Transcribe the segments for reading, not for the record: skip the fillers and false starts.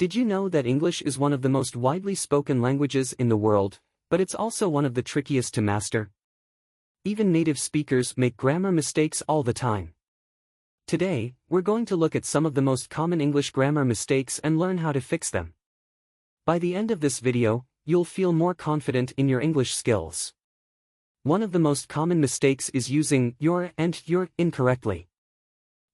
Did you know that English is one of the most widely spoken languages in the world, but it's also one of the trickiest to master? Even native speakers make grammar mistakes all the time. Today, we're going to look at some of the most common English grammar mistakes and learn how to fix them. By the end of this video, you'll feel more confident in your English skills. One of the most common mistakes is using your and your incorrectly.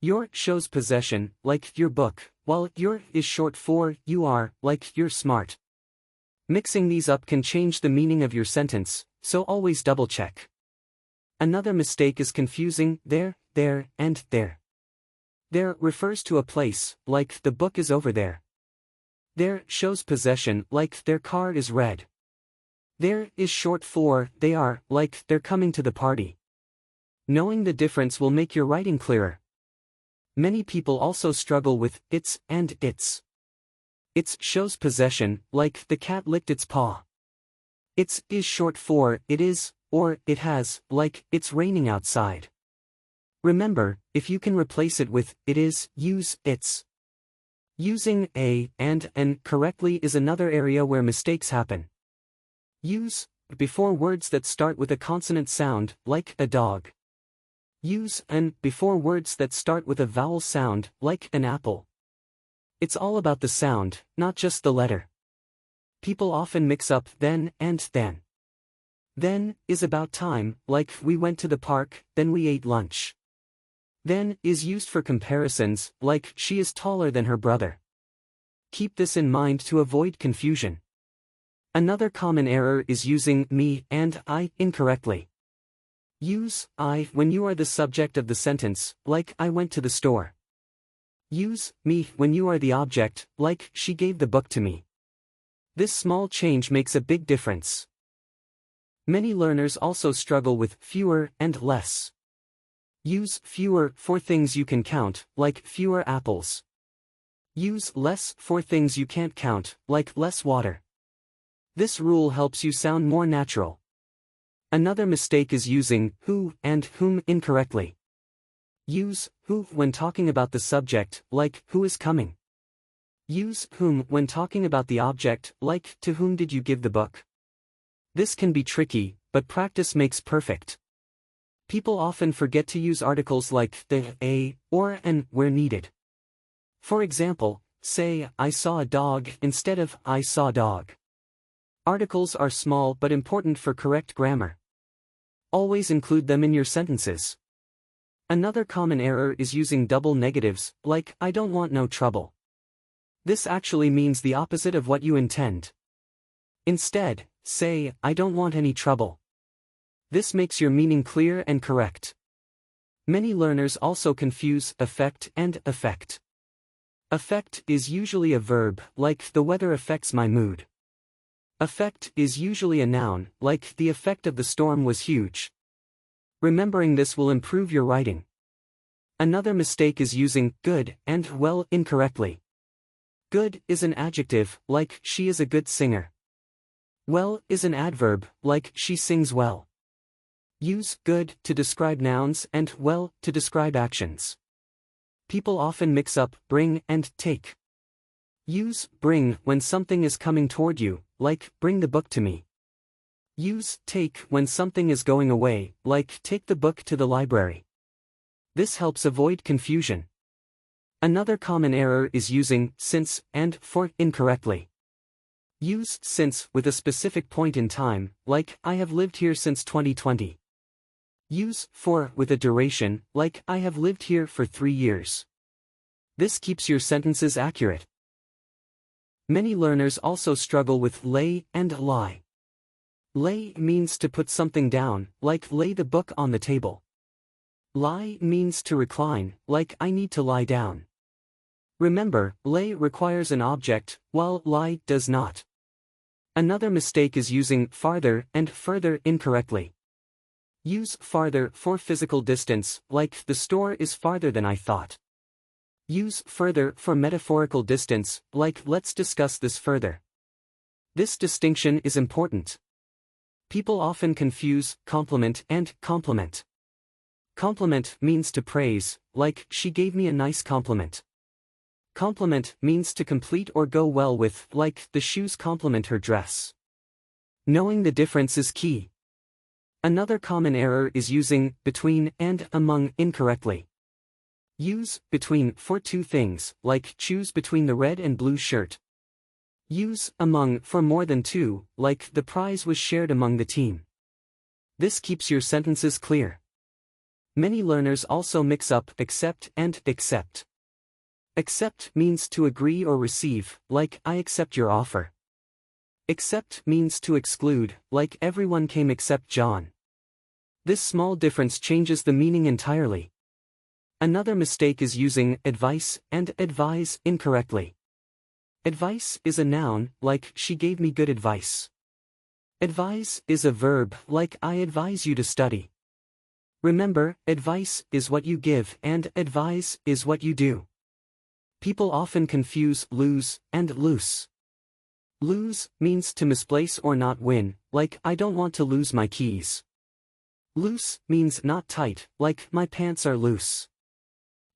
Your shows possession, like your book, while your is short for you are, like you're smart. Mixing these up can change the meaning of your sentence, so always double-check. Another mistake is confusing there, and there. There refers to a place, like the book is over there. There shows possession, like their car is red. There is short for they are, like they're coming to the party. Knowing the difference will make your writing clearer. Many people also struggle with it's and its. It's shows possession, like the cat licked its paw. It's is short for it is, or it has, like it's raining outside. Remember, if you can replace it with it is, use its. Using a and an correctly is another area where mistakes happen. Use before words that start with a consonant sound, like a dog. Use an before words that start with a vowel sound, like an apple. It's all about the sound, not just the letter. People often mix up then and then. Then is about time, like we went to the park, then we ate lunch. Then is used for comparisons, like she is taller than her brother. Keep this in mind to avoid confusion. Another common error is using me and I incorrectly. Use I when you are the subject of the sentence, like I went to the store. Use me when you are the object, like she gave the book to me. This small change makes a big difference. Many learners also struggle with fewer and less. Use fewer for things you can count, like fewer apples. Use less for things you can't count, like less water. This rule helps you sound more natural. Another mistake is using who and whom incorrectly. Use who when talking about the subject, like who is coming. Use whom when talking about the object, like to whom did you give the book. This can be tricky, but practice makes perfect. People often forget to use articles like the, a, or an where needed. For example, say I saw a dog instead of I saw dog. Articles are small but important for correct grammar. Always include them in your sentences. Another common error is using double negatives, like I don't want no trouble. This actually means the opposite of what you intend. Instead, say I don't want any trouble. This makes your meaning clear and correct. Many learners also confuse affect and effect. Affect is usually a verb, like the weather affects my mood. Effect is usually a noun, like the effect of the storm was huge. Remembering this will improve your writing. Another mistake is using good and well incorrectly. Good is an adjective, like she is a good singer. Well is an adverb, like she sings well. Use good to describe nouns and well to describe actions. People often mix up bring and take. Use bring when something is coming toward you, like bring the book to me. Use take when something is going away, like take the book to the library. This helps avoid confusion. Another common error is using since and for incorrectly. Use since with a specific point in time, like I have lived here since 2020. Use for with a duration, like I have lived here for 3 years. This keeps your sentences accurate. Many learners also struggle with lay and lie. Lay means to put something down, like lay the book on the table. Lie means to recline, like I need to lie down. Remember, lay requires an object, while lie does not. Another mistake is using farther and further incorrectly. Use farther for physical distance, like the store is farther than I thought. Use further for metaphorical distance, like let's discuss this further. This distinction is important. People often confuse compliment and compliment. Compliment means to praise, like she gave me a nice compliment. Complement means to complete or go well with, like, the shoes complement her dress. Knowing the difference is key. Another common error is using between and among incorrectly. Use between for two things, like choose between the red and blue shirt. Use among for more than two, like the prize was shared among the team. This keeps your sentences clear. Many learners also mix up accept and accept. Accept means to agree or receive, like I accept your offer. Accept means to exclude, like everyone came except John. This small difference changes the meaning entirely. Another mistake is using advice and advise incorrectly. Advice is a noun, like she gave me good advice. Advise is a verb, like I advise you to study. Remember, advice is what you give and advise is what you do. People often confuse lose and loose. Lose means to misplace or not win, like I don't want to lose my keys. Loose means not tight, like my pants are loose.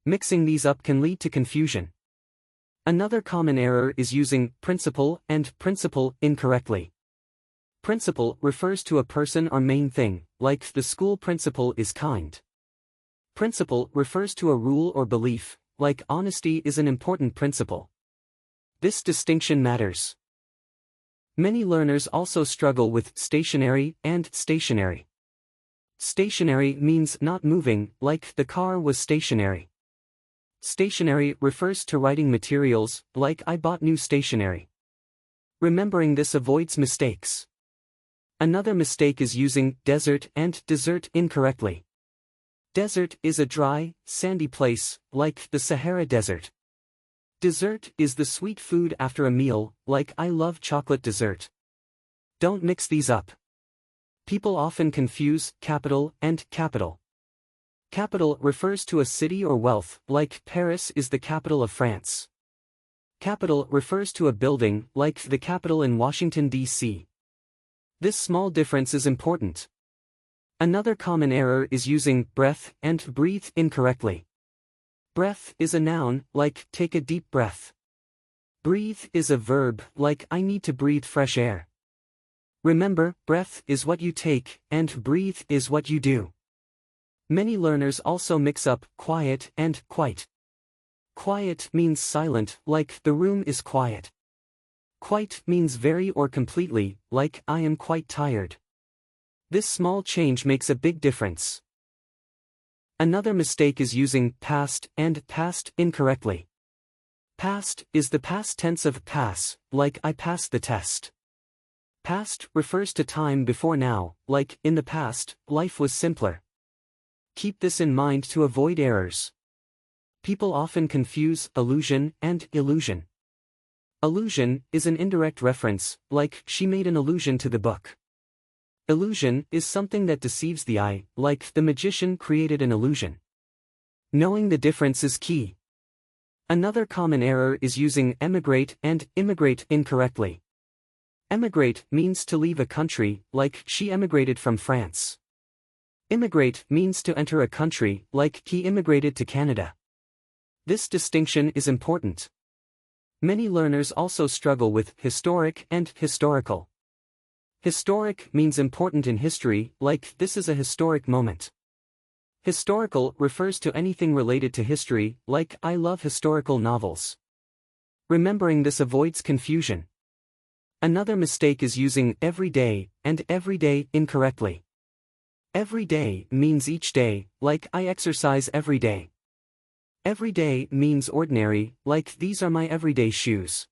Mixing these up can lead to confusion. Another common error is using principle and principle incorrectly. Principle refers to a person or main thing, like the school principal is kind. Principle refers to a rule or belief, like honesty is an important principle. This distinction matters. Many learners also struggle with stationary and stationary. Stationary means not moving, like the car was stationary. Stationary refers to writing materials, like I bought new stationery. Remembering this avoids mistakes. Another mistake is using desert and desert incorrectly. Desert is a dry, sandy place, like the Sahara Desert. Dessert is the sweet food after a meal, like I love chocolate dessert. Don't mix these up. People often confuse capital and capital. Capital refers to a city or wealth, like Paris is the capital of France. Capital refers to a building, like the Capitol in Washington, D.C. This small difference is important. Another common error is using breath and breathe incorrectly. Breath is a noun, like take a deep breath. Breathe is a verb, like I need to breathe fresh air. Remember, breath is what you take, and breathe is what you do. Many learners also mix up quiet and quite. Quiet means silent, like the room is quiet. Quite means very or completely, like I am quite tired. This small change makes a big difference. Another mistake is using past and past incorrectly. Past is the past tense of pass, like I passed the test. Past refers to time before now, like in the past, life was simpler. Keep this in mind to avoid errors. People often confuse allusion and illusion. Allusion is an indirect reference, like she made an allusion to the book. Illusion is something that deceives the eye, like the magician created an illusion. Knowing the difference is key. Another common error is using emigrate and immigrate incorrectly. Emigrate means to leave a country, like she emigrated from France. Immigrate means to enter a country, like he immigrated to Canada. This distinction is important. Many learners also struggle with historic and historical. Historic means important in history, like this is a historic moment. Historical refers to anything related to history, like I love historical novels. Remembering this avoids confusion. Another mistake is using everyday and everyday incorrectly. Every day means each day, like I exercise every day. Every day means ordinary, like these are my everyday shoes.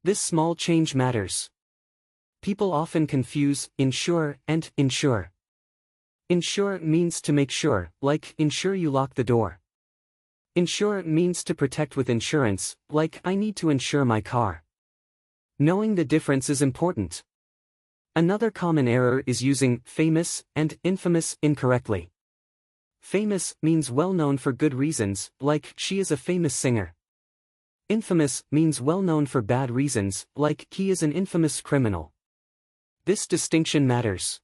This small change matters. People often confuse ensure and insure. Ensure means to make sure, like ensure you lock the door. Insure means to protect with insurance, like I need to insure my car. Knowing the difference is important. Another common error is using famous and infamous incorrectly. Famous means well known for good reasons, like she is a famous singer. Infamous means well known for bad reasons, like he is an infamous criminal. This distinction matters.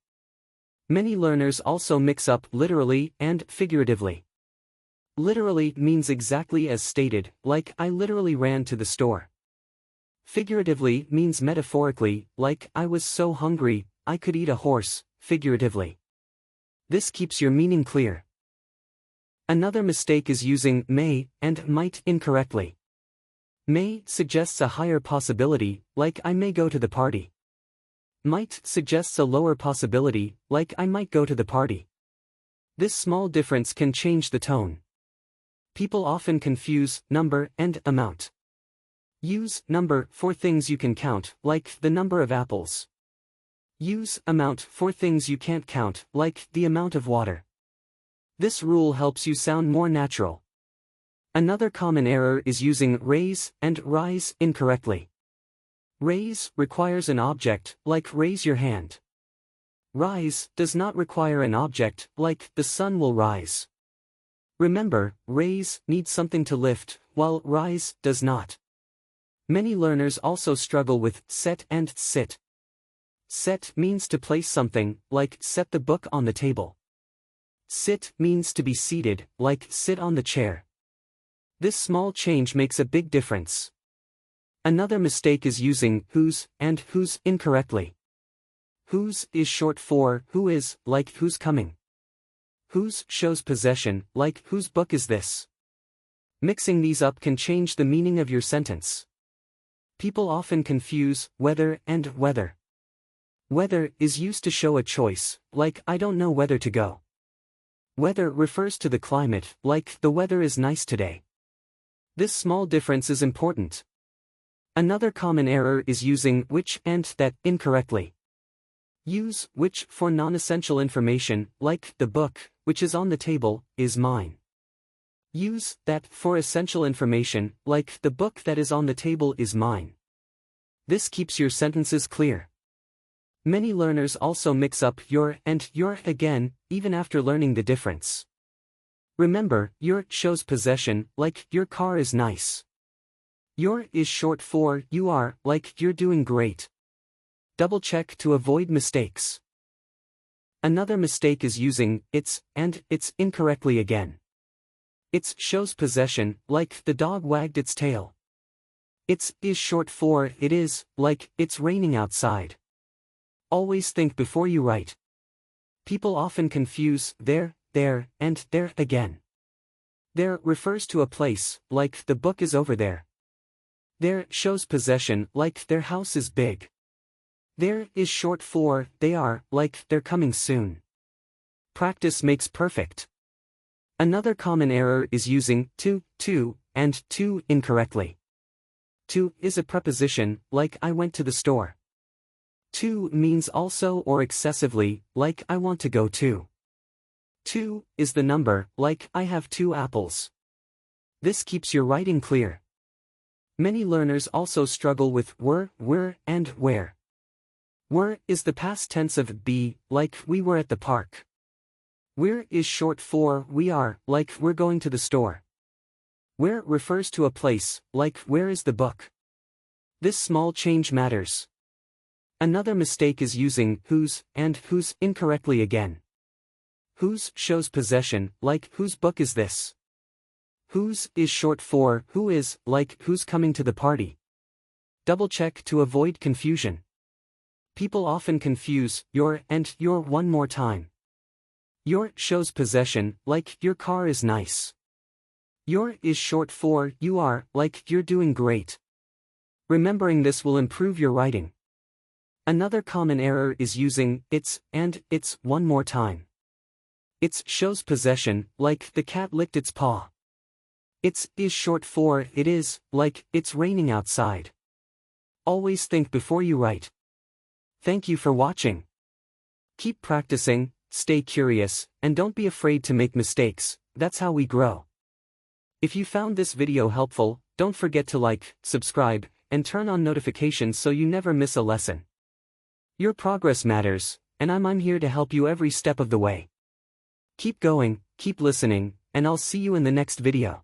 Many learners also mix up literally and figuratively. Literally means exactly as stated, like I literally ran to the store. Figuratively means metaphorically, like I was so hungry, I could eat a horse, figuratively. This keeps your meaning clear. Another mistake is using may and might incorrectly. May suggests a higher possibility, like I may go to the party. Might suggests a lower possibility, like I might go to the party. This small difference can change the tone. People often confuse number and amount. Use number for things you can count, like the number of apples. Use amount for things you can't count, like the amount of water. This rule helps you sound more natural. Another common error is using raise and rise incorrectly. Raise requires an object, like raise your hand. Rise does not require an object, like the sun will rise. Remember, raise needs something to lift, while rise does not. Many learners also struggle with set and sit. Set means to place something, like set the book on the table. Sit means to be seated, like sit on the chair. This small change makes a big difference. Another mistake is using whose and whose incorrectly. Whose is short for who is, like who's coming. Whose shows possession, like whose book is this. Mixing these up can change the meaning of your sentence. People often confuse whether and whether. Whether is used to show a choice, like I don't know whether to go. Weather refers to the climate, like the weather is nice today. This small difference is important. Another common error is using which and that incorrectly. Use which for non-essential information, like the book, which is on the table, is mine. Use that for essential information, like the book that is on the table is mine. This keeps your sentences clear. Many learners also mix up your and your again, even after learning the difference. Remember, your shows possession, like your car is nice. Your is short for you are, like you're doing great. Double check to avoid mistakes. Another mistake is using its and its incorrectly again. Its shows possession, like the dog wagged its tail. Its is short for it is, like it's raining outside. Always think before you write. People often confuse there, and there again. There refers to a place, like the book is over there. There shows possession, like their house is big. There is short for they are, like they're coming soon. Practice makes perfect. Another common error is using to, and to incorrectly. To is a preposition, like I went to the store. To means also or excessively, like I want to go to. To is the number, like I have 2 apples. This keeps your writing clear. Many learners also struggle with were, and where. Were is the past tense of be, like we were at the park. Where is short for we are, like we're going to the store. Where refers to a place, like where is the book. This small change matters. Another mistake is using whose and whose incorrectly again. Whose shows possession, like whose book is this. Whose is short for who is, like who's coming to the party. Double check to avoid confusion. People often confuse your and your one more time. Your shows possession, like your car is nice. Your is short for you are, like you're doing great. Remembering this will improve your writing. Another common error is using its and its one more time. Its shows possession, like the cat licked its paw. Its is short for it is, like it's raining outside. Always think before you write. Thank you for watching. Keep practicing, stay curious, and don't be afraid to make mistakes. That's how we grow. If you found this video helpful, don't forget to like, subscribe, and turn on notifications so you never miss a lesson. Your progress matters, and I'm here to help you every step of the way. Keep going, keep listening, and I'll see you in the next video.